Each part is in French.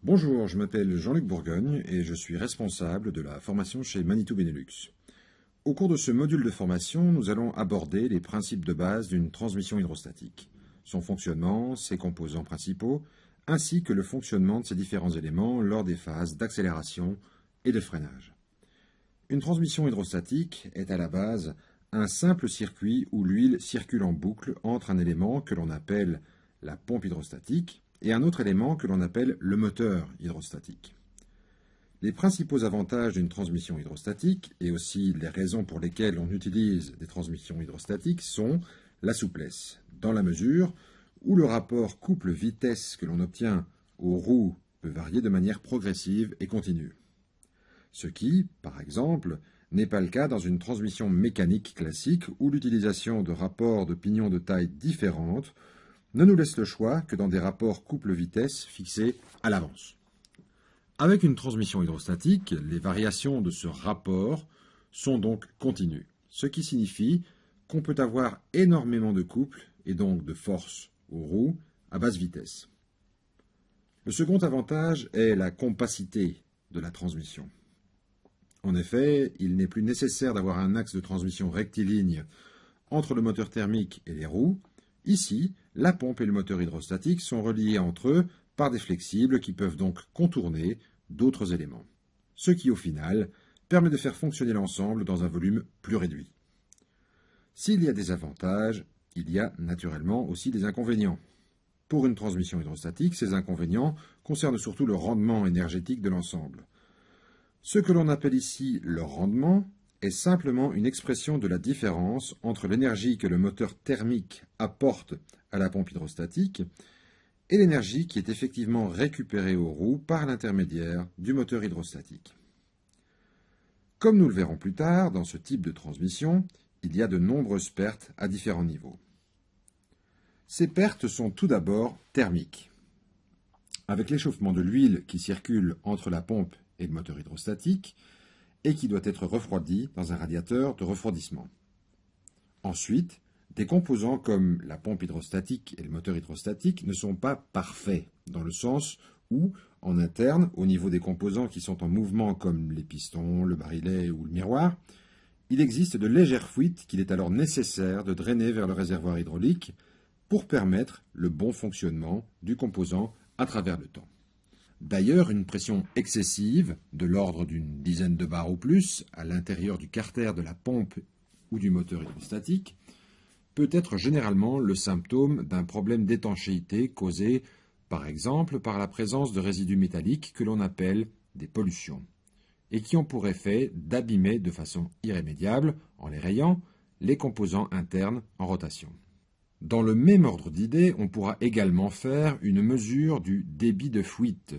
Bonjour, je m'appelle Jean-Luc Bourgogne et je suis responsable de la formation chez Manitou Benelux. Au cours de ce module de formation, nous allons aborder les principes de base d'une transmission hydrostatique, son fonctionnement, ses composants principaux, ainsi que le fonctionnement de ces différents éléments lors des phases d'accélération et de freinage. Une transmission hydrostatique est à la base un simple circuit où l'huile circule en boucle entre un élément que l'on appelle la pompe hydrostatique et un autre élément que l'on appelle le moteur hydrostatique. Les principaux avantages d'une transmission hydrostatique et aussi les raisons pour lesquelles on utilise des transmissions hydrostatiques sont la souplesse, dans la mesure où le rapport couple-vitesse que l'on obtient aux roues peut varier de manière progressive et continue. Ce qui, par exemple, n'est pas le cas dans une transmission mécanique classique où l'utilisation de rapports de pignon de taille différentes ne nous laisse le choix que dans des rapports couple-vitesse fixés à l'avance. Avec une transmission hydrostatique, les variations de ce rapport sont donc continues, ce qui signifie qu'on peut avoir énormément de couple et donc de force aux roues à basse vitesse. Le second avantage est la compacité de la transmission. En effet, il n'est plus nécessaire d'avoir un axe de transmission rectiligne entre le moteur thermique et les roues. Ici, la pompe et le moteur hydrostatique sont reliés entre eux par des flexibles qui peuvent donc contourner d'autres éléments, ce qui au final permet de faire fonctionner l'ensemble dans un volume plus réduit. S'il y a des avantages, il y a naturellement aussi des inconvénients. Pour une transmission hydrostatique, ces inconvénients concernent surtout le rendement énergétique de l'ensemble. Ce que l'on appelle ici le rendement est simplement une expression de la différence entre l'énergie que le moteur thermique apporte à la pompe hydrostatique et l'énergie qui est effectivement récupérée aux roues par l'intermédiaire du moteur hydrostatique. Comme nous le verrons plus tard, dans ce type de transmission, il y a de nombreuses pertes à différents niveaux. Ces pertes sont tout d'abord thermiques. Avec l'échauffement de l'huile qui circule entre la pompe et le moteur hydrostatique, et qui doit être refroidi dans un radiateur de refroidissement. Ensuite, des composants comme la pompe hydrostatique et le moteur hydrostatique ne sont pas parfaits, dans le sens où, en interne, au niveau des composants qui sont en mouvement comme les pistons, le barillet ou le miroir, il existe de légères fuites qu'il est alors nécessaire de drainer vers le réservoir hydraulique pour permettre le bon fonctionnement du composant à travers le temps. D'ailleurs, une pression excessive, de l'ordre d'une dizaine de bars ou plus, à l'intérieur du carter de la pompe ou du moteur hydrostatique, peut être généralement le symptôme d'un problème d'étanchéité causé, par exemple, par la présence de résidus métalliques que l'on appelle des pollutions, et qui ont pour effet d'abîmer de façon irrémédiable, en les rayant, les composants internes en rotation. Dans le même ordre d'idées, on pourra également faire une mesure du débit de fuite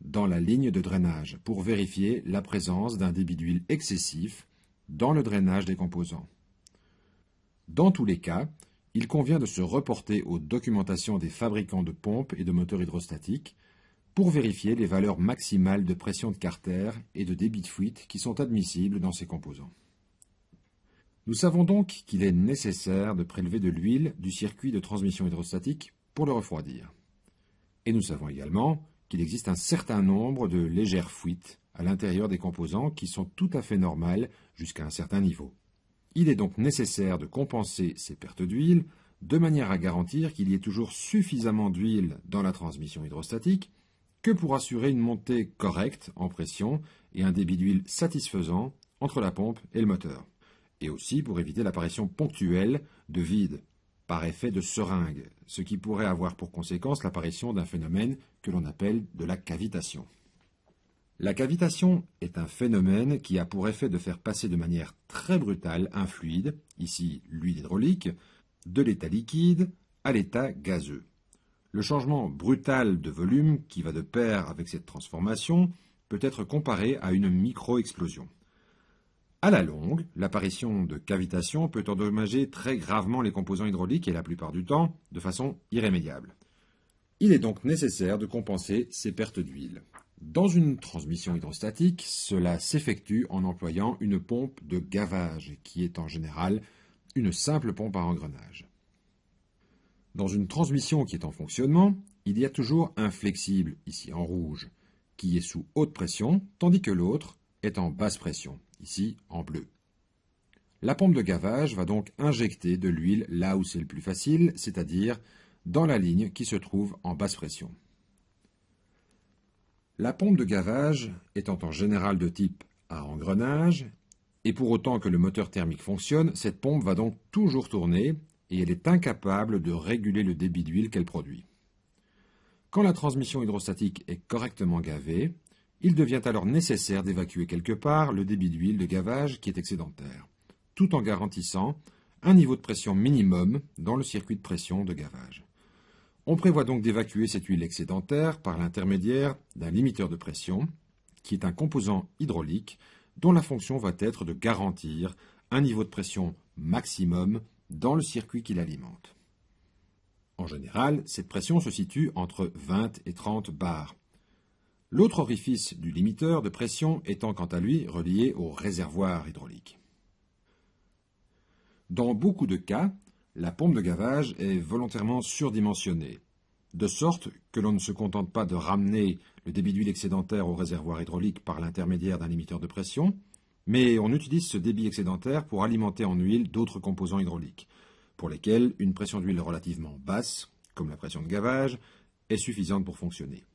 dans la ligne de drainage pour vérifier la présence d'un débit d'huile excessif dans le drainage des composants. Dans tous les cas, il convient de se reporter aux documentations des fabricants de pompes et de moteurs hydrostatiques pour vérifier les valeurs maximales de pression de carter et de débit de fuite qui sont admissibles dans ces composants. Nous savons donc qu'il est nécessaire de prélever de l'huile du circuit de transmission hydrostatique pour le refroidir. Et nous savons également qu'il existe un certain nombre de légères fuites à l'intérieur des composants qui sont tout à fait normales jusqu'à un certain niveau. Il est donc nécessaire de compenser ces pertes d'huile de manière à garantir qu'il y ait toujours suffisamment d'huile dans la transmission hydrostatique que pour assurer une montée correcte en pression et un débit d'huile satisfaisant entre la pompe et le moteur, et aussi pour éviter l'apparition ponctuelle de vide par effet de seringue, ce qui pourrait avoir pour conséquence l'apparition d'un phénomène que l'on appelle de la cavitation. La cavitation est un phénomène qui a pour effet de faire passer de manière très brutale un fluide, ici l'huile hydraulique, de l'état liquide à l'état gazeux. Le changement brutal de volume qui va de pair avec cette transformation peut être comparé à une micro-explosion. À la longue, l'apparition de cavitation peut endommager très gravement les composants hydrauliques et la plupart du temps de façon irrémédiable. Il est donc nécessaire de compenser ces pertes d'huile. Dans une transmission hydrostatique, cela s'effectue en employant une pompe de gavage, qui est en général une simple pompe à engrenage. Dans une transmission qui est en fonctionnement, il y a toujours un flexible, ici en rouge, qui est sous haute pression, tandis que l'autre est en basse pression, ici en bleu. La pompe de gavage va donc injecter de l'huile là où c'est le plus facile, c'est-à-dire dans la ligne qui se trouve en basse pression. La pompe de gavage étant en général de type à engrenage, et pour autant que le moteur thermique fonctionne, cette pompe va donc toujours tourner et elle est incapable de réguler le débit d'huile qu'elle produit. Quand la transmission hydrostatique est correctement gavée, il devient alors nécessaire d'évacuer quelque part le débit d'huile de gavage qui est excédentaire, tout en garantissant un niveau de pression minimum dans le circuit de pression de gavage. On prévoit donc d'évacuer cette huile excédentaire par l'intermédiaire d'un limiteur de pression, qui est un composant hydraulique dont la fonction va être de garantir un niveau de pression maximum dans le circuit qui l'alimente. En général, cette pression se situe entre 20 et 30 bars. L'autre orifice du limiteur de pression étant quant à lui relié au réservoir hydraulique. Dans beaucoup de cas, la pompe de gavage est volontairement surdimensionnée, de sorte que l'on ne se contente pas de ramener le débit d'huile excédentaire au réservoir hydraulique par l'intermédiaire d'un limiteur de pression, mais on utilise ce débit excédentaire pour alimenter en huile d'autres composants hydrauliques, pour lesquels une pression d'huile relativement basse, comme la pression de gavage, est suffisante pour fonctionner.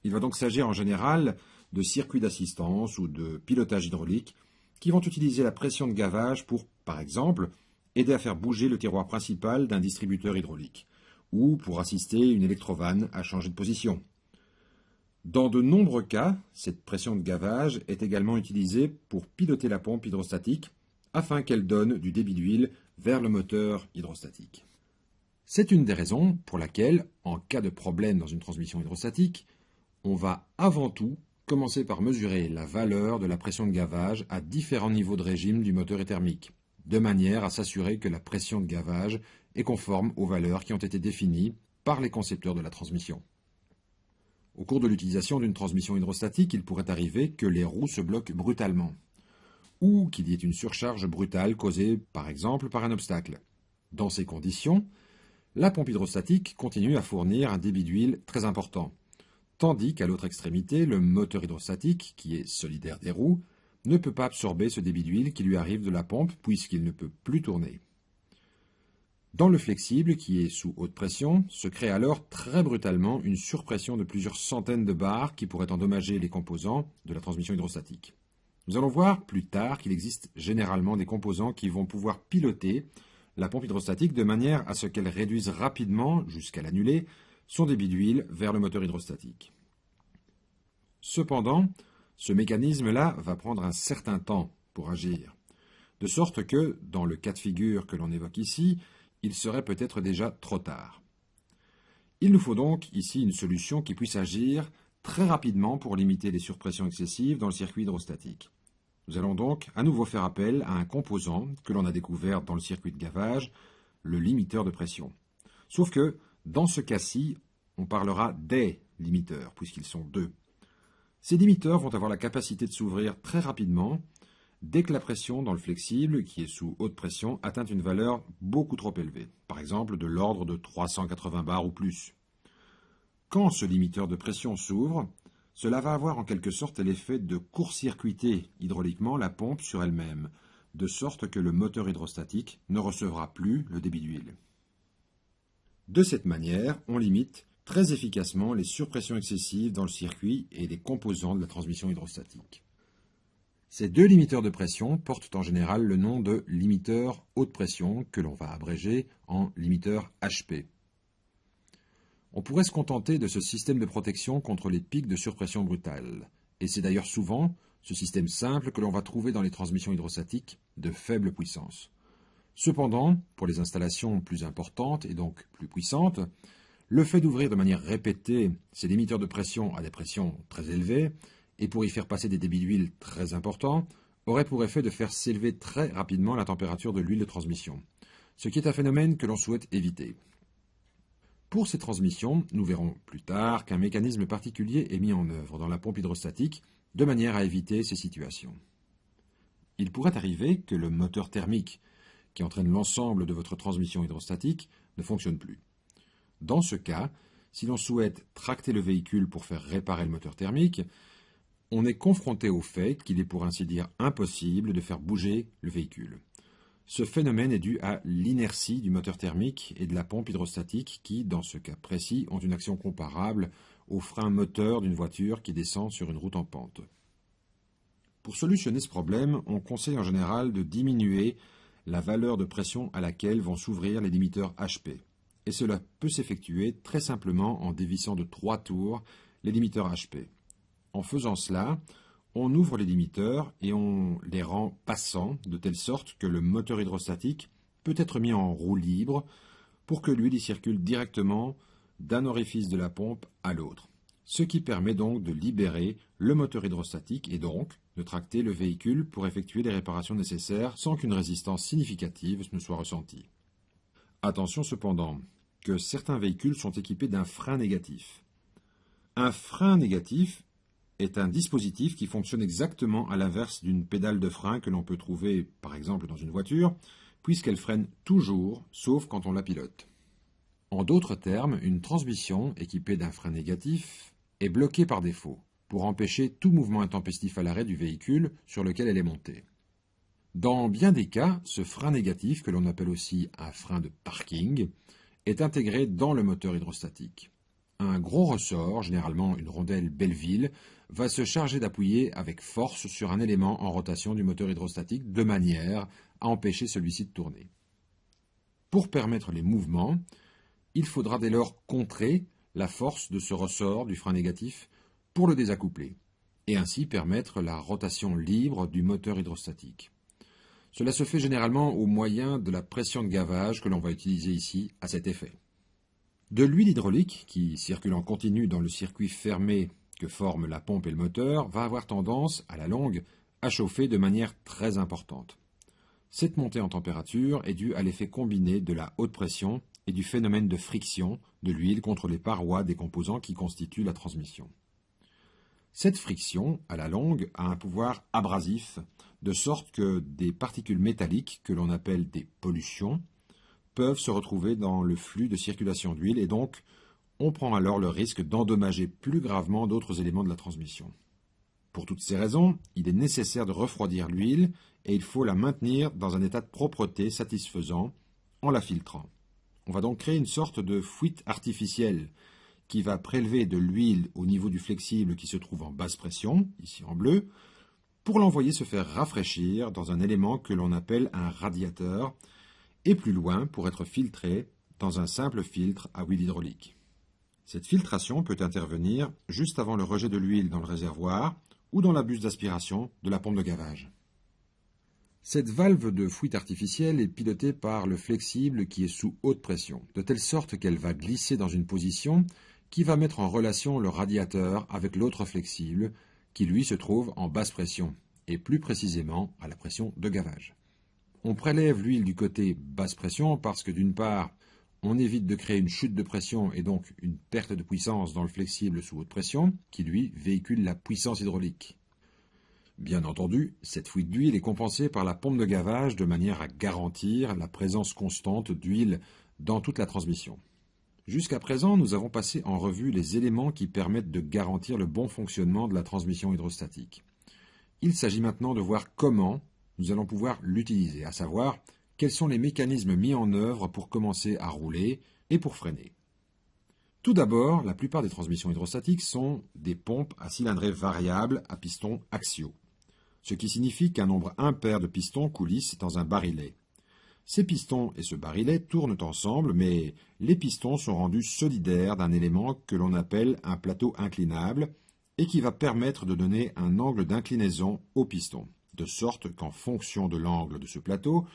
Il va donc s'agir en général de circuits d'assistance ou de pilotage hydraulique qui vont utiliser la pression de gavage pour, par exemple, aider à faire bouger le tiroir principal d'un distributeur hydraulique, ou pour assister une électrovanne à changer de position. Dans de nombreux cas, cette pression de gavage est également utilisée pour piloter la pompe hydrostatique afin qu'elle donne du débit d'huile vers le moteur hydrostatique. C'est une des raisons pour laquelle, en cas de problème dans une transmission hydrostatique, on va avant tout commencer par mesurer la valeur de la pression de gavage à différents niveaux de régime du moteur thermique, de manière à s'assurer que la pression de gavage est conforme aux valeurs qui ont été définies par les concepteurs de la transmission. Au cours de l'utilisation d'une transmission hydrostatique, il pourrait arriver que les roues se bloquent brutalement, ou qu'il y ait une surcharge brutale causée, par exemple, par un obstacle. Dans ces conditions, la pompe hydrostatique continue à fournir un débit d'huile très important, tandis qu'à l'autre extrémité, le moteur hydrostatique, qui est solidaire des roues, ne peut pas absorber ce débit d'huile qui lui arrive de la pompe puisqu'il ne peut plus tourner. Dans le flexible, qui est sous haute pression, se crée alors très brutalement une surpression de plusieurs centaines de bars qui pourrait endommager les composants de la transmission hydrostatique. Nous allons voir plus tard qu'il existe généralement des composants qui vont pouvoir piloter la pompe hydrostatique de manière à ce qu'elle réduise rapidement, jusqu'à l'annuler, son débit d'huile vers le moteur hydrostatique. Cependant, ce mécanisme-là va prendre un certain temps pour agir, de sorte que, dans le cas de figure que l'on évoque ici, il serait peut-être déjà trop tard. Il nous faut donc ici une solution qui puisse agir très rapidement pour limiter les surpressions excessives dans le circuit hydrostatique. Nous allons donc à nouveau faire appel à un composant que l'on a découvert dans le circuit de gavage, le limiteur de pression. Sauf que, dans ce cas-ci, on parlera des limiteurs, puisqu'ils sont deux. Ces limiteurs vont avoir la capacité de s'ouvrir très rapidement dès que la pression dans le flexible, qui est sous haute pression, atteint une valeur beaucoup trop élevée, par exemple de l'ordre de 380 bars ou plus. Quand ce limiteur de pression s'ouvre, cela va avoir en quelque sorte l'effet de court-circuiter hydrauliquement la pompe sur elle-même, de sorte que le moteur hydrostatique ne recevra plus le débit d'huile. De cette manière, on limite très efficacement les surpressions excessives dans le circuit et les composants de la transmission hydrostatique. Ces deux limiteurs de pression portent en général le nom de limiteur haute pression, que l'on va abréger en limiteur HP. On pourrait se contenter de ce système de protection contre les pics de surpression brutale, et c'est d'ailleurs souvent ce système simple que l'on va trouver dans les transmissions hydrostatiques de faible puissance. Cependant, pour les installations plus importantes et donc plus puissantes, le fait d'ouvrir de manière répétée ces limiteurs de pression à des pressions très élevées, et pour y faire passer des débits d'huile très importants, aurait pour effet de faire s'élever très rapidement la température de l'huile de transmission, ce qui est un phénomène que l'on souhaite éviter. Pour ces transmissions, nous verrons plus tard qu'un mécanisme particulier est mis en œuvre dans la pompe hydrostatique de manière à éviter ces situations. Il pourrait arriver que le moteur thermique qui entraîne l'ensemble de votre transmission hydrostatique ne fonctionne plus. Dans ce cas, si l'on souhaite tracter le véhicule pour faire réparer le moteur thermique, on est confronté au fait qu'il est pour ainsi dire impossible de faire bouger le véhicule. Ce phénomène est dû à l'inertie du moteur thermique et de la pompe hydrostatique qui, dans ce cas précis, ont une action comparable au frein moteur d'une voiture qui descend sur une route en pente. Pour solutionner ce problème, on conseille en général de diminuer la valeur de pression à laquelle vont s'ouvrir les limiteurs HP. Et cela peut s'effectuer très simplement en dévissant de 3 tours les limiteurs HP. En faisant cela, on ouvre les limiteurs et on les rend passants de telle sorte que le moteur hydrostatique peut être mis en roue libre pour que l'huile y circule directement d'un orifice de la pompe à l'autre. Ce qui permet donc de libérer le moteur hydrostatique et donc de tracter le véhicule pour effectuer les réparations nécessaires sans qu'une résistance significative ne soit ressentie. Attention cependant que certains véhicules sont équipés d'un frein négatif. Un frein négatif est un dispositif qui fonctionne exactement à l'inverse d'une pédale de frein que l'on peut trouver par exemple dans une voiture, puisqu'elle freine toujours, sauf quand on la pilote. En d'autres termes, une transmission équipée d'un frein négatif est bloquée par défaut, pour empêcher tout mouvement intempestif à l'arrêt du véhicule sur lequel elle est montée. Dans bien des cas, ce frein négatif, que l'on appelle aussi un frein de parking, est intégré dans le moteur hydrostatique. Un gros ressort, généralement une rondelle Belleville, va se charger d'appuyer avec force sur un élément en rotation du moteur hydrostatique de manière à empêcher celui-ci de tourner. Pour permettre les mouvements, il faudra dès lors contrer la force de ce ressort du frein négatif pour le désaccoupler, et ainsi permettre la rotation libre du moteur hydrostatique. Cela se fait généralement au moyen de la pression de gavage que l'on va utiliser ici à cet effet. De l'huile hydraulique, qui circule en continu dans le circuit fermé que forment la pompe et le moteur, va avoir tendance, à la longue, à chauffer de manière très importante. Cette montée en température est due à l'effet combiné de la haute pression et du phénomène de friction de l'huile contre les parois des composants qui constituent la transmission. Cette friction, à la longue, a un pouvoir abrasif, de sorte que des particules métalliques, que l'on appelle des pollutions, peuvent se retrouver dans le flux de circulation d'huile et donc on prend alors le risque d'endommager plus gravement d'autres éléments de la transmission. Pour toutes ces raisons, il est nécessaire de refroidir l'huile et il faut la maintenir dans un état de propreté satisfaisant en la filtrant. On va donc créer une sorte de fuite artificielle qui va prélever de l'huile au niveau du flexible qui se trouve en basse pression, ici en bleu, pour l'envoyer se faire rafraîchir dans un élément que l'on appelle un radiateur, et plus loin pour être filtré dans un simple filtre à huile hydraulique. Cette filtration peut intervenir juste avant le rejet de l'huile dans le réservoir ou dans la buse d'aspiration de la pompe de gavage. Cette valve de fuite artificielle est pilotée par le flexible qui est sous haute pression, de telle sorte qu'elle va glisser dans une position qui va mettre en relation le radiateur avec l'autre flexible qui lui se trouve en basse pression, et plus précisément à la pression de gavage. On prélève l'huile du côté basse pression parce que d'une part, on évite de créer une chute de pression et donc une perte de puissance dans le flexible sous haute pression, qui lui véhicule la puissance hydraulique. Bien entendu, cette fuite d'huile est compensée par la pompe de gavage de manière à garantir la présence constante d'huile dans toute la transmission. Jusqu'à présent, nous avons passé en revue les éléments qui permettent de garantir le bon fonctionnement de la transmission hydrostatique. Il s'agit maintenant de voir comment nous allons pouvoir l'utiliser, à savoir quels sont les mécanismes mis en œuvre pour commencer à rouler et pour freiner. Tout d'abord, la plupart des transmissions hydrostatiques sont des pompes à cylindrée variable à pistons axiaux, ce qui signifie qu'un nombre impair de pistons coulissent dans un barillet. Ces pistons et ce barillet tournent ensemble, mais les pistons sont rendus solidaires d'un élément que l'on appelle un plateau inclinable et qui va permettre de donner un angle d'inclinaison au piston, de sorte qu'en fonction de l'angle de ce plateau,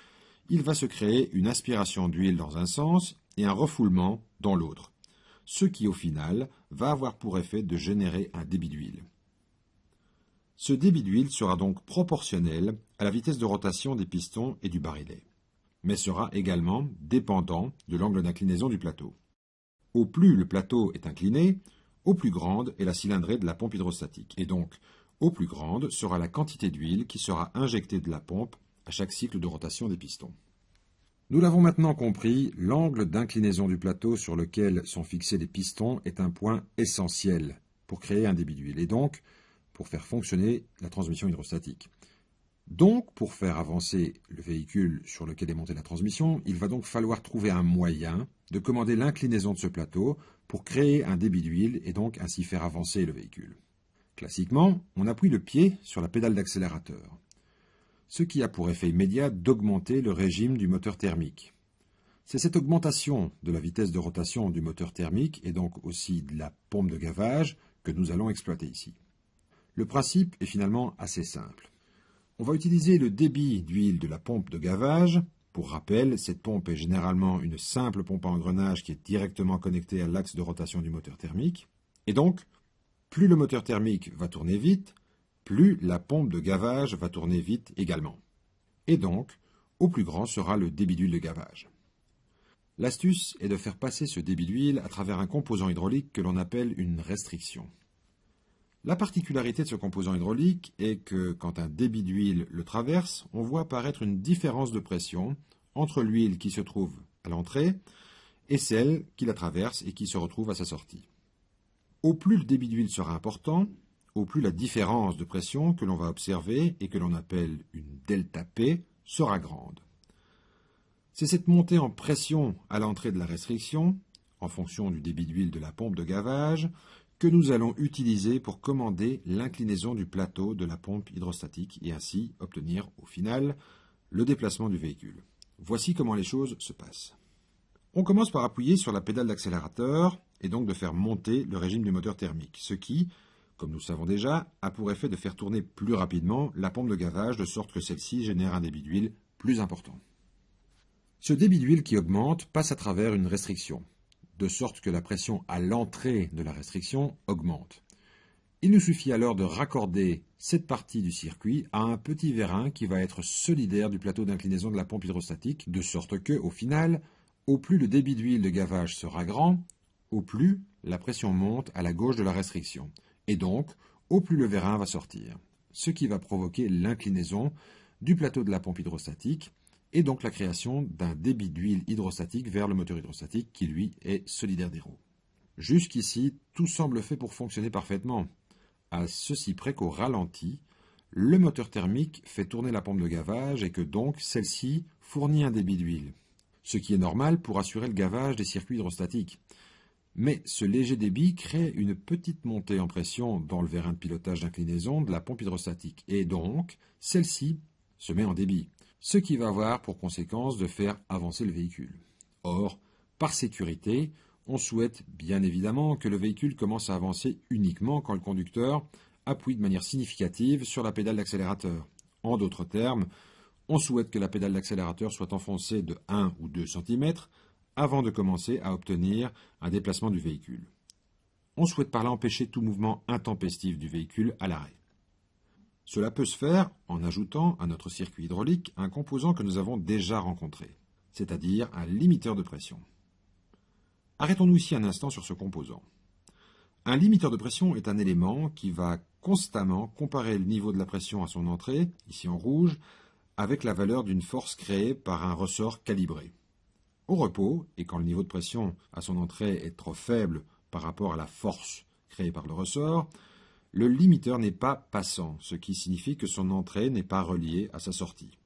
il va se créer une aspiration d'huile dans un sens et un refoulement dans l'autre, ce qui au final va avoir pour effet de générer un débit d'huile. Ce débit d'huile sera donc proportionnel à la vitesse de rotation des pistons et du barillet, mais sera également dépendant de l'angle d'inclinaison du plateau. Au plus le plateau est incliné, au plus grande est la cylindrée de la pompe hydrostatique, et donc au plus grande sera la quantité d'huile qui sera injectée de la pompe à chaque cycle de rotation des pistons. Nous l'avons maintenant compris, l'angle d'inclinaison du plateau sur lequel sont fixés les pistons est un point essentiel pour créer un débit d'huile et donc pour faire fonctionner la transmission hydrostatique. Donc, pour faire avancer le véhicule sur lequel est montée la transmission, il va donc falloir trouver un moyen de commander l'inclinaison de ce plateau pour créer un débit d'huile et donc ainsi faire avancer le véhicule. Classiquement, on appuie le pied sur la pédale d'accélérateur, ce qui a pour effet immédiat d'augmenter le régime du moteur thermique. C'est cette augmentation de la vitesse de rotation du moteur thermique et donc aussi de la pompe de gavage que nous allons exploiter ici. Le principe est finalement assez simple. On va utiliser le débit d'huile de la pompe de gavage. Pour rappel, cette pompe est généralement une simple pompe à engrenage qui est directement connectée à l'axe de rotation du moteur thermique. Et donc, plus le moteur thermique va tourner vite, plus la pompe de gavage va tourner vite également. Et donc, au plus grand sera le débit d'huile de gavage. L'astuce est de faire passer ce débit d'huile à travers un composant hydraulique que l'on appelle une restriction. La particularité de ce composant hydraulique est que quand un débit d'huile le traverse, on voit apparaître une différence de pression entre l'huile qui se trouve à l'entrée et celle qui la traverse et qui se retrouve à sa sortie. Au plus le débit d'huile sera important, au plus la différence de pression que l'on va observer et que l'on appelle une delta P sera grande. C'est cette montée en pression à l'entrée de la restriction, en fonction du débit d'huile de la pompe de gavage, que nous allons utiliser pour commander l'inclinaison du plateau de la pompe hydrostatique et ainsi obtenir au final le déplacement du véhicule. Voici comment les choses se passent. On commence par appuyer sur la pédale d'accélérateur et donc de faire monter le régime du moteur thermique, ce qui, comme nous le savons déjà, a pour effet de faire tourner plus rapidement la pompe de gavage de sorte que celle-ci génère un débit d'huile plus important. Ce débit d'huile qui augmente passe à travers une restriction, de sorte que la pression à l'entrée de la restriction augmente. Il nous suffit alors de raccorder cette partie du circuit à un petit vérin qui va être solidaire du plateau d'inclinaison de la pompe hydrostatique, de sorte que, au final, au plus le débit d'huile de gavage sera grand, au plus la pression monte à la gauche de la restriction, et donc au plus le vérin va sortir, ce qui va provoquer l'inclinaison du plateau de la pompe hydrostatique, et donc la création d'un débit d'huile hydrostatique vers le moteur hydrostatique qui, lui, est solidaire des roues. Jusqu'ici, tout semble fait pour fonctionner parfaitement, à ceci près qu'au ralenti, le moteur thermique fait tourner la pompe de gavage et que donc celle-ci fournit un débit d'huile, ce qui est normal pour assurer le gavage des circuits hydrostatiques. Mais ce léger débit crée une petite montée en pression dans le vérin de pilotage d'inclinaison de la pompe hydrostatique et donc celle-ci se met en débit, ce qui va avoir pour conséquence de faire avancer le véhicule. Or, par sécurité, on souhaite bien évidemment que le véhicule commence à avancer uniquement quand le conducteur appuie de manière significative sur la pédale d'accélérateur. En d'autres termes, on souhaite que la pédale d'accélérateur soit enfoncée de 1 ou 2 cm avant de commencer à obtenir un déplacement du véhicule. On souhaite par là empêcher tout mouvement intempestif du véhicule à l'arrêt. Cela peut se faire en ajoutant à notre circuit hydraulique un composant que nous avons déjà rencontré, c'est-à-dire un limiteur de pression. Arrêtons-nous ici un instant sur ce composant. Un limiteur de pression est un élément qui va constamment comparer le niveau de la pression à son entrée, ici en rouge, avec la valeur d'une force créée par un ressort calibré. Au repos, et quand le niveau de pression à son entrée est trop faible par rapport à la force créée par le ressort, le limiteur n'est pas passant, ce qui signifie que son entrée n'est pas reliée à sa sortie.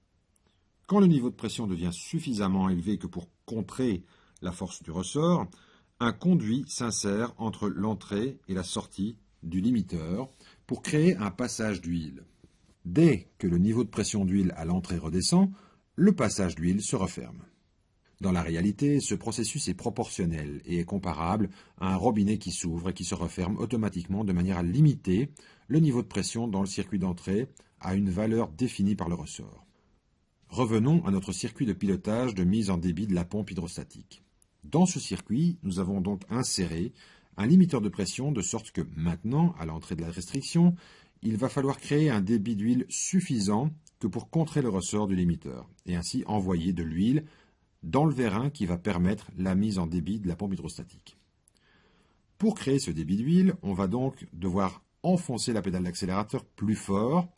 Quand le niveau de pression devient suffisamment élevé que pour contrer la force du ressort, un conduit s'insère entre l'entrée et la sortie du limiteur pour créer un passage d'huile. Dès que le niveau de pression d'huile à l'entrée redescend, le passage d'huile se referme. Dans la réalité, ce processus est proportionnel et est comparable à un robinet qui s'ouvre et qui se referme automatiquement de manière à limiter le niveau de pression dans le circuit d'entrée à une valeur définie par le ressort. Revenons à notre circuit de pilotage de mise en débit de la pompe hydrostatique. Dans ce circuit, nous avons donc inséré un limiteur de pression de sorte que maintenant, à l'entrée de la restriction, il va falloir créer un débit d'huile suffisant que pour contrer le ressort du limiteur et ainsi envoyer de l'huile dans le vérin qui va permettre la mise en débit de la pompe hydrostatique. Pour créer ce débit d'huile, on va donc devoir enfoncer la pédale d'accélérateur plus fort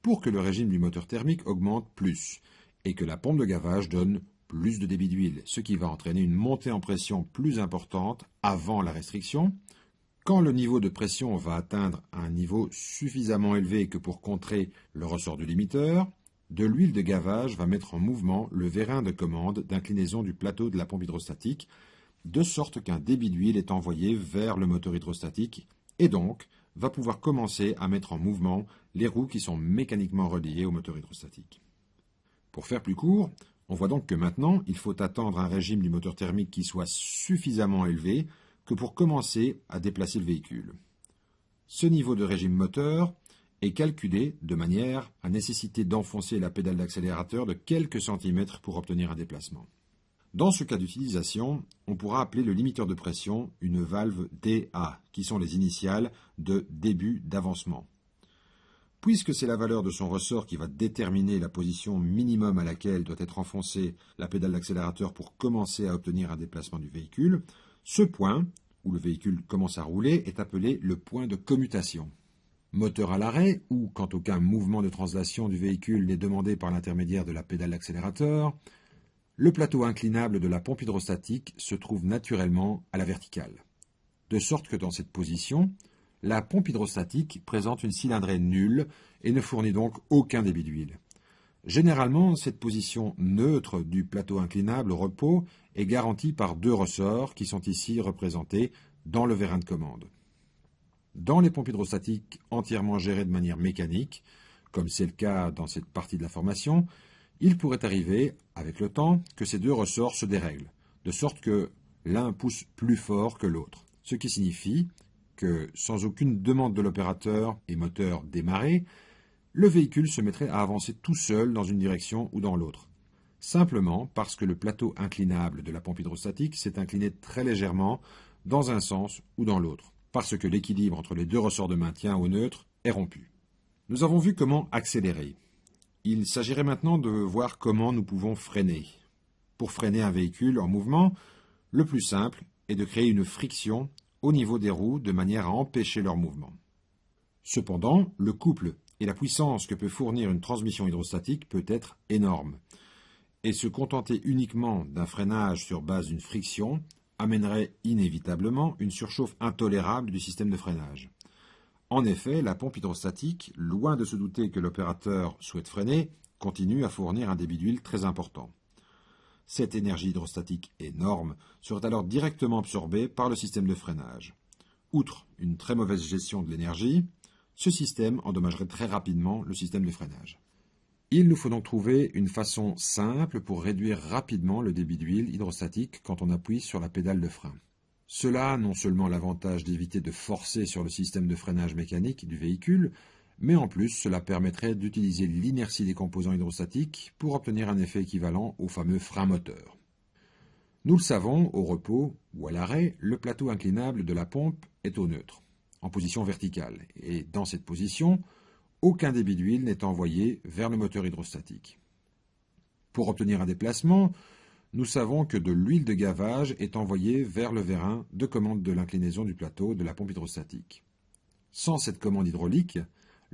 pour que le régime du moteur thermique augmente plus et que la pompe de gavage donne plus de débit d'huile, ce qui va entraîner une montée en pression plus importante avant la restriction. Quand le niveau de pression va atteindre un niveau suffisamment élevé que pour contrer le ressort du limiteur, de l'huile de gavage va mettre en mouvement le vérin de commande d'inclinaison du plateau de la pompe hydrostatique, de sorte qu'un débit d'huile est envoyé vers le moteur hydrostatique et donc va pouvoir commencer à mettre en mouvement les roues qui sont mécaniquement reliées au moteur hydrostatique. Pour faire plus court, on voit donc que maintenant, il faut attendre un régime du moteur thermique qui soit suffisamment élevé que pour commencer à déplacer le véhicule. Ce niveau de régime moteur est calculé de manière à nécessiter d'enfoncer la pédale d'accélérateur de quelques centimètres pour obtenir un déplacement. Dans ce cas d'utilisation, on pourra appeler le limiteur de pression une valve DA, qui sont les initiales de début d'avancement. Puisque c'est la valeur de son ressort qui va déterminer la position minimum à laquelle doit être enfoncée la pédale d'accélérateur pour commencer à obtenir un déplacement du véhicule, ce point, où le véhicule commence à rouler, est appelé le point de commutation. Moteur à l'arrêt, ou quand aucun mouvement de translation du véhicule n'est demandé par l'intermédiaire de la pédale d'accélérateur, le plateau inclinable de la pompe hydrostatique se trouve naturellement à la verticale. De sorte que dans cette position, la pompe hydrostatique présente une cylindrée nulle et ne fournit donc aucun débit d'huile. Généralement, cette position neutre du plateau inclinable au repos est garantie par deux ressorts qui sont ici représentés dans le vérin de commande. Dans les pompes hydrostatiques entièrement gérées de manière mécanique, comme c'est le cas dans cette partie de la formation, il pourrait arriver, avec le temps, que ces deux ressorts se dérèglent, de sorte que l'un pousse plus fort que l'autre, ce qui signifie que, sans aucune demande de l'opérateur et moteur démarré, le véhicule se mettrait à avancer tout seul dans une direction ou dans l'autre, simplement parce que le plateau inclinable de la pompe hydrostatique s'est incliné très légèrement dans un sens ou dans l'autre, parce que l'équilibre entre les deux ressorts de maintien au neutre est rompu. Nous avons vu comment accélérer. Il s'agirait maintenant de voir comment nous pouvons freiner. Pour freiner un véhicule en mouvement, le plus simple est de créer une friction au niveau des roues de manière à empêcher leur mouvement. Cependant, le couple et la puissance que peut fournir une transmission hydrostatique peut être énorme, et se contenter uniquement d'un freinage sur base d'une friction amènerait inévitablement une surchauffe intolérable du système de freinage. En effet, la pompe hydrostatique, loin de se douter que l'opérateur souhaite freiner, continue à fournir un débit d'huile très important. Cette énergie hydrostatique énorme serait alors directement absorbée par le système de freinage. Outre une très mauvaise gestion de l'énergie, ce système endommagerait très rapidement le système de freinage. Il nous faut donc trouver une façon simple pour réduire rapidement le débit d'huile hydrostatique quand on appuie sur la pédale de frein. Cela a non seulement l'avantage d'éviter de forcer sur le système de freinage mécanique du véhicule, mais en plus cela permettrait d'utiliser l'inertie des composants hydrostatiques pour obtenir un effet équivalent au fameux frein moteur. Nous le savons, au repos ou à l'arrêt, le plateau inclinable de la pompe est au neutre, en position verticale, et dans cette position, aucun débit d'huile n'est envoyé vers le moteur hydrostatique. Pour obtenir un déplacement, nous savons que de l'huile de gavage est envoyée vers le vérin de commande de l'inclinaison du plateau de la pompe hydrostatique. Sans cette commande hydraulique,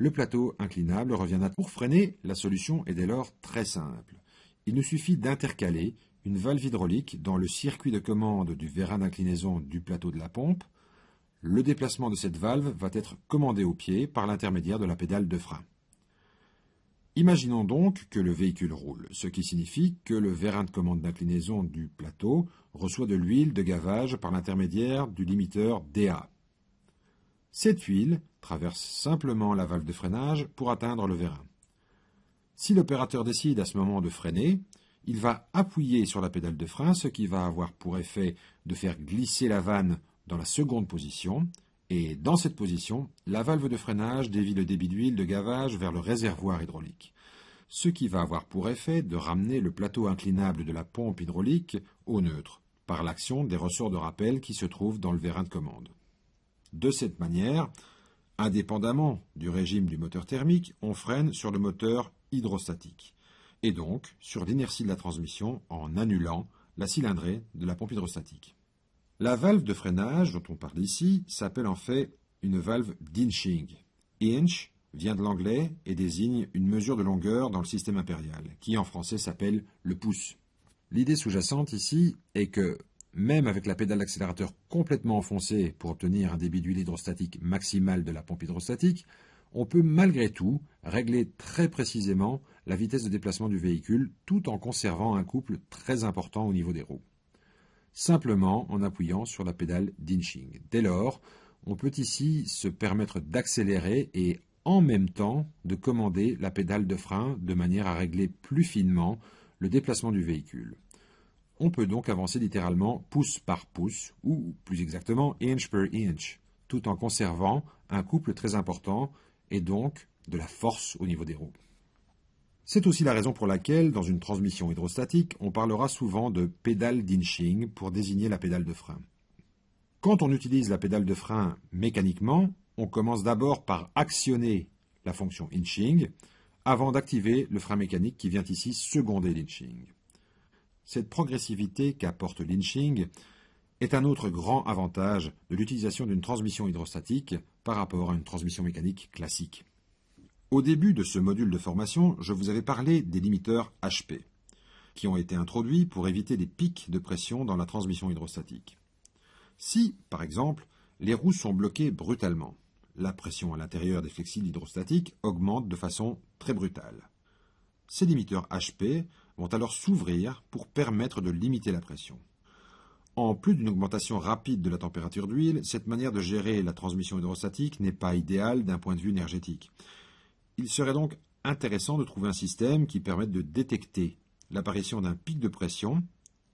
le plateau inclinable revient à... Pour freiner, la solution est dès lors très simple. Il nous suffit d'intercaler une valve hydraulique dans le circuit de commande du vérin d'inclinaison du plateau de la pompe. Le déplacement de cette valve va être commandé au pied par l'intermédiaire de la pédale de frein. Imaginons donc que le véhicule roule, ce qui signifie que le vérin de commande d'inclinaison du plateau reçoit de l'huile de gavage par l'intermédiaire du limiteur DA. Cette huile traverse simplement la valve de freinage pour atteindre le vérin. Si l'opérateur décide à ce moment de freiner, il va appuyer sur la pédale de frein, ce qui va avoir pour effet de faire glisser la vanne dans la seconde position, et dans cette position, la valve de freinage dévie le débit d'huile de gavage vers le réservoir hydraulique, ce qui va avoir pour effet de ramener le plateau inclinable de la pompe hydraulique au neutre, par l'action des ressorts de rappel qui se trouvent dans le vérin de commande. De cette manière, indépendamment du régime du moteur thermique, on freine sur le moteur hydrostatique, et donc sur l'inertie de la transmission en annulant la cylindrée de la pompe hydrostatique. La valve de freinage dont on parle ici s'appelle en fait une valve d'inching. Inch vient de l'anglais et désigne une mesure de longueur dans le système impérial, qui en français s'appelle le pouce. L'idée sous-jacente ici est que, même avec la pédale d'accélérateur complètement enfoncée pour obtenir un débit d'huile hydrostatique maximal de la pompe hydrostatique, on peut malgré tout régler très précisément la vitesse de déplacement du véhicule tout en conservant un couple très important au niveau des roues. Simplement en appuyant sur la pédale d'inching. Dès lors, on peut ici se permettre d'accélérer et en même temps de commander la pédale de frein de manière à régler plus finement le déplacement du véhicule. On peut donc avancer littéralement pouce par pouce, ou plus exactement inch per inch, tout en conservant un couple très important et donc de la force au niveau des roues. C'est aussi la raison pour laquelle, dans une transmission hydrostatique, on parlera souvent de pédale d'inching pour désigner la pédale de frein. Quand on utilise la pédale de frein mécaniquement, on commence d'abord par actionner la fonction inching avant d'activer le frein mécanique qui vient ici seconder l'inching. Cette progressivité qu'apporte l'inching est un autre grand avantage de l'utilisation d'une transmission hydrostatique par rapport à une transmission mécanique classique. Au début de ce module de formation, je vous avais parlé des limiteurs HP, qui ont été introduits pour éviter les pics de pression dans la transmission hydrostatique. Si, par exemple, les roues sont bloquées brutalement, la pression à l'intérieur des flexibles hydrostatiques augmente de façon très brutale. Ces limiteurs HP vont alors s'ouvrir pour permettre de limiter la pression. En plus d'une augmentation rapide de la température d'huile, cette manière de gérer la transmission hydrostatique n'est pas idéale d'un point de vue énergétique. Il serait donc intéressant de trouver un système qui permette de détecter l'apparition d'un pic de pression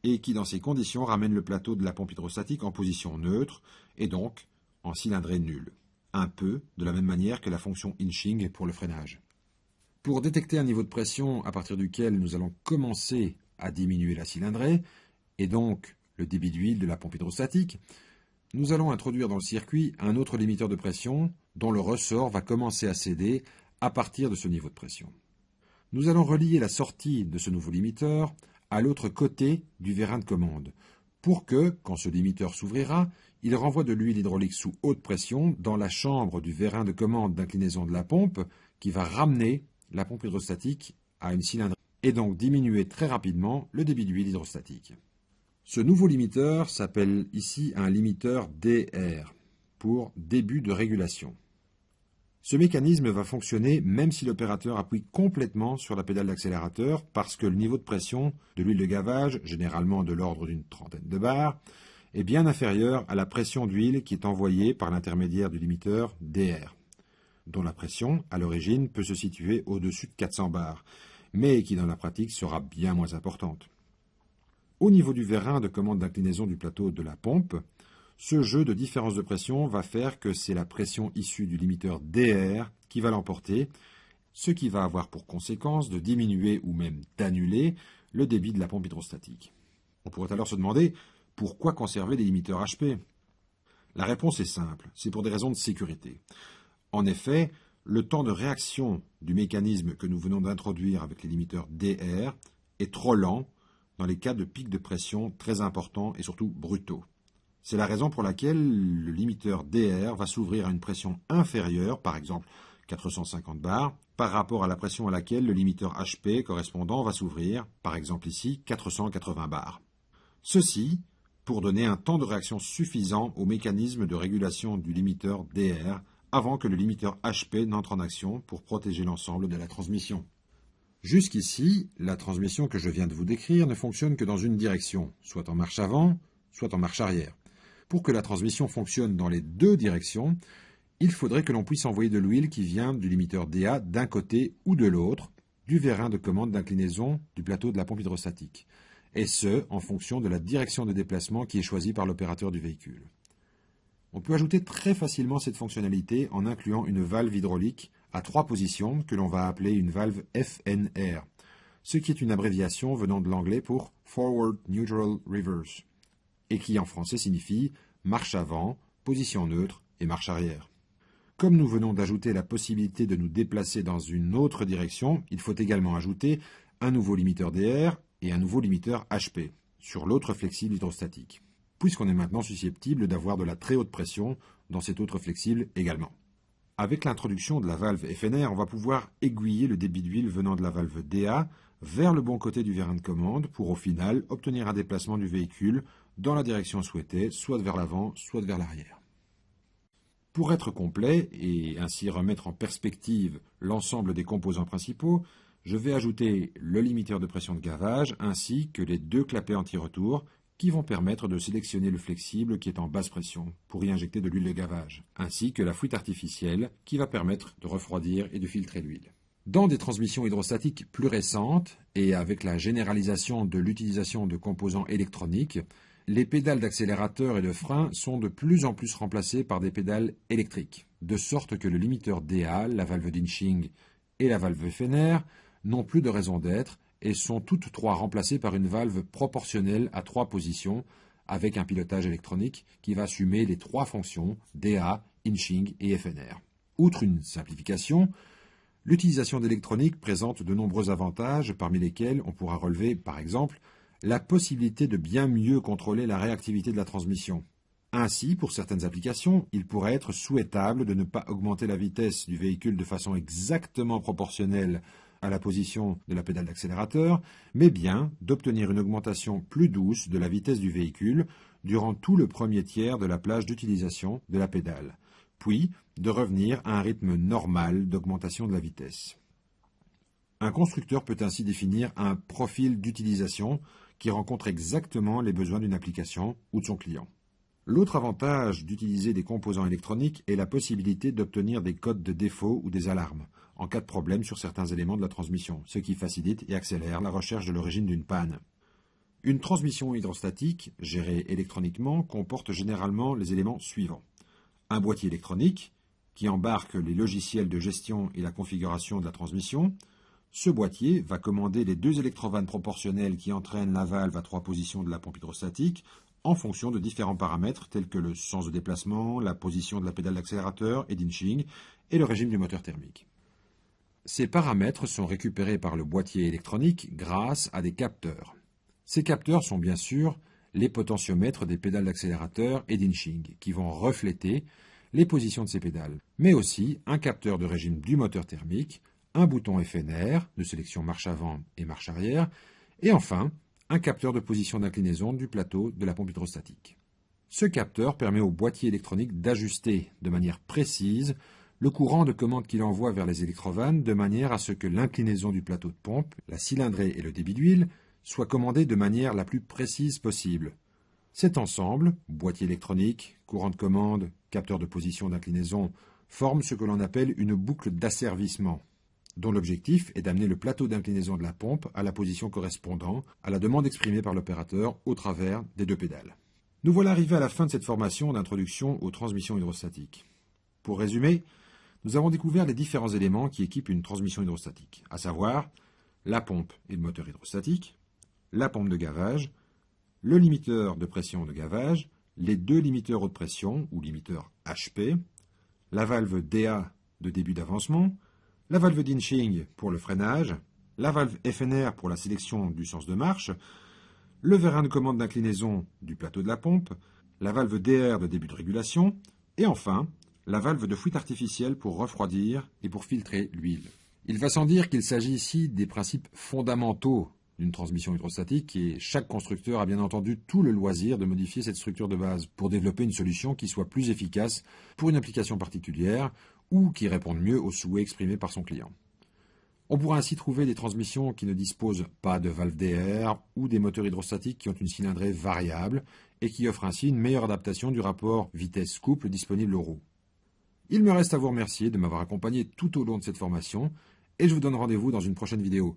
et qui, dans ces conditions, ramène le plateau de la pompe hydrostatique en position neutre et donc en cylindrée nulle, un peu de la même manière que la fonction inching pour le freinage. Pour détecter un niveau de pression à partir duquel nous allons commencer à diminuer la cylindrée et donc le débit d'huile de la pompe hydrostatique, nous allons introduire dans le circuit un autre limiteur de pression dont le ressort va commencer à céder à partir de ce niveau de pression. Nous allons relier la sortie de ce nouveau limiteur à l'autre côté du vérin de commande, pour que, quand ce limiteur s'ouvrira, il renvoie de l'huile hydraulique sous haute pression dans la chambre du vérin de commande d'inclinaison de la pompe, qui va ramener la pompe hydrostatique à une cylindrée, et donc diminuer très rapidement le débit d'huile hydrostatique. Ce nouveau limiteur s'appelle ici un limiteur DR, pour début de régulation. Ce mécanisme va fonctionner même si l'opérateur appuie complètement sur la pédale d'accélérateur parce que le niveau de pression de l'huile de gavage, généralement de l'ordre d'une trentaine de bars, est bien inférieur à la pression d'huile qui est envoyée par l'intermédiaire du limiteur DR, dont la pression, à l'origine, peut se situer au-dessus de 400 bars, mais qui dans la pratique sera bien moins importante. Au niveau du vérin de commande d'inclinaison du plateau de la pompe, ce jeu de différence de pression va faire que c'est la pression issue du limiteur DR qui va l'emporter, ce qui va avoir pour conséquence de diminuer ou même d'annuler le débit de la pompe hydrostatique. On pourrait alors se demander pourquoi conserver des limiteurs HP ? La réponse est simple, c'est pour des raisons de sécurité. En effet, le temps de réaction du mécanisme que nous venons d'introduire avec les limiteurs DR est trop lent dans les cas de pics de pression très importants et surtout brutaux. C'est la raison pour laquelle le limiteur DR va s'ouvrir à une pression inférieure, par exemple 450 bars, par rapport à la pression à laquelle le limiteur HP correspondant va s'ouvrir, par exemple ici 480 bars. Ceci pour donner un temps de réaction suffisant au mécanisme de régulation du limiteur DR avant que le limiteur HP n'entre en action pour protéger l'ensemble de la transmission. Jusqu'ici, la transmission que je viens de vous décrire ne fonctionne que dans une direction, soit en marche avant, soit en marche arrière. Pour que la transmission fonctionne dans les deux directions, il faudrait que l'on puisse envoyer de l'huile qui vient du limiteur DA d'un côté ou de l'autre du vérin de commande d'inclinaison du plateau de la pompe hydrostatique, et ce, en fonction de la direction de déplacement qui est choisie par l'opérateur du véhicule. On peut ajouter très facilement cette fonctionnalité en incluant une valve hydraulique à 3 positions que l'on va appeler une valve FNR, ce qui est une abréviation venant de l'anglais pour Forward Neutral Reverse, et qui en français signifie marche avant, position neutre et marche arrière. Comme nous venons d'ajouter la possibilité de nous déplacer dans une autre direction, il faut également ajouter un nouveau limiteur DR et un nouveau limiteur HP sur l'autre flexible hydrostatique, puisqu'on est maintenant susceptible d'avoir de la très haute pression dans cet autre flexible également. Avec l'introduction de la valve FNR, on va pouvoir aiguiller le débit d'huile venant de la valve DA vers le bon côté du vérin de commande pour au final obtenir un déplacement du véhicule dans la direction souhaitée, soit vers l'avant, soit vers l'arrière. Pour être complet et ainsi remettre en perspective l'ensemble des composants principaux, je vais ajouter le limiteur de pression de gavage ainsi que les deux clapets anti-retour qui vont permettre de sélectionner le flexible qui est en basse pression pour y injecter de l'huile de gavage, ainsi que la fuite artificielle qui va permettre de refroidir et de filtrer l'huile. Dans des transmissions hydrostatiques plus récentes et avec la généralisation de l'utilisation de composants électroniques, les pédales d'accélérateur et de frein sont de plus en plus remplacées par des pédales électriques, de sorte que le limiteur DA, la valve d'Inching et la valve Fenner n'ont plus de raison d'être et sont toutes trois remplacées par une valve proportionnelle à 3 positions avec un pilotage électronique qui va assumer les 3 fonctions DA, Inching et FNR. Outre une simplification, l'utilisation d'électronique présente de nombreux avantages parmi lesquels on pourra relever par exemple la possibilité de bien mieux contrôler la réactivité de la transmission. Ainsi, pour certaines applications, il pourrait être souhaitable de ne pas augmenter la vitesse du véhicule de façon exactement proportionnelle à la position de la pédale d'accélérateur, mais bien d'obtenir une augmentation plus douce de la vitesse du véhicule durant tout le premier tiers de la plage d'utilisation de la pédale, puis de revenir à un rythme normal d'augmentation de la vitesse. Un constructeur peut ainsi définir un profil d'utilisation qui rencontre exactement les besoins d'une application ou de son client. L'autre avantage d'utiliser des composants électroniques est la possibilité d'obtenir des codes de défaut ou des alarmes en cas de problème sur certains éléments de la transmission, ce qui facilite et accélère la recherche de l'origine d'une panne. Une transmission hydrostatique, gérée électroniquement, comporte généralement les éléments suivants. Un boîtier électronique, qui embarque les logiciels de gestion et la configuration de la transmission. Ce boîtier va commander les 2 électrovannes proportionnelles qui entraînent la valve à 3 positions de la pompe hydrostatique en fonction de différents paramètres tels que le sens de déplacement, la position de la pédale d'accélérateur et d'inching et le régime du moteur thermique. Ces paramètres sont récupérés par le boîtier électronique grâce à des capteurs. Ces capteurs sont bien sûr les potentiomètres des pédales d'accélérateur et d'inching qui vont refléter les positions de ces pédales, mais aussi un capteur de régime du moteur thermique, un bouton FNR de sélection marche avant et marche arrière, et enfin un capteur de position d'inclinaison du plateau de la pompe hydrostatique. Ce capteur permet au boîtier électronique d'ajuster de manière précise le courant de commande qu'il envoie vers les électrovannes de manière à ce que l'inclinaison du plateau de pompe, la cylindrée et le débit d'huile soient commandés de manière la plus précise possible. Cet ensemble, boîtier électronique, courant de commande, capteur de position d'inclinaison, forme ce que l'on appelle une boucle d'asservissement, dont l'objectif est d'amener le plateau d'inclinaison de la pompe à la position correspondant à la demande exprimée par l'opérateur au travers des 2 pédales. Nous voilà arrivés à la fin de cette formation d'introduction aux transmissions hydrostatiques. Pour résumer, nous avons découvert les différents éléments qui équipent une transmission hydrostatique, à savoir la pompe et le moteur hydrostatique, la pompe de gavage, le limiteur de pression de gavage, les 2 limiteurs haute pression ou limiteurs HP, la valve DA de début d'avancement, la valve d'inching pour le freinage, la valve FNR pour la sélection du sens de marche, le vérin de commande d'inclinaison du plateau de la pompe, la valve DR de début de régulation, et enfin, la valve de fuite artificielle pour refroidir et pour filtrer l'huile. Il va sans dire qu'il s'agit ici des principes fondamentaux d'une transmission hydrostatique et chaque constructeur a bien entendu tout le loisir de modifier cette structure de base pour développer une solution qui soit plus efficace pour une application particulière ou qui réponde mieux aux souhaits exprimés par son client. On pourra ainsi trouver des transmissions qui ne disposent pas de valve DR ou des moteurs hydrostatiques qui ont une cylindrée variable et qui offrent ainsi une meilleure adaptation du rapport vitesse-couple disponible aux roues. Il me reste à vous remercier de m'avoir accompagné tout au long de cette formation et je vous donne rendez-vous dans une prochaine vidéo.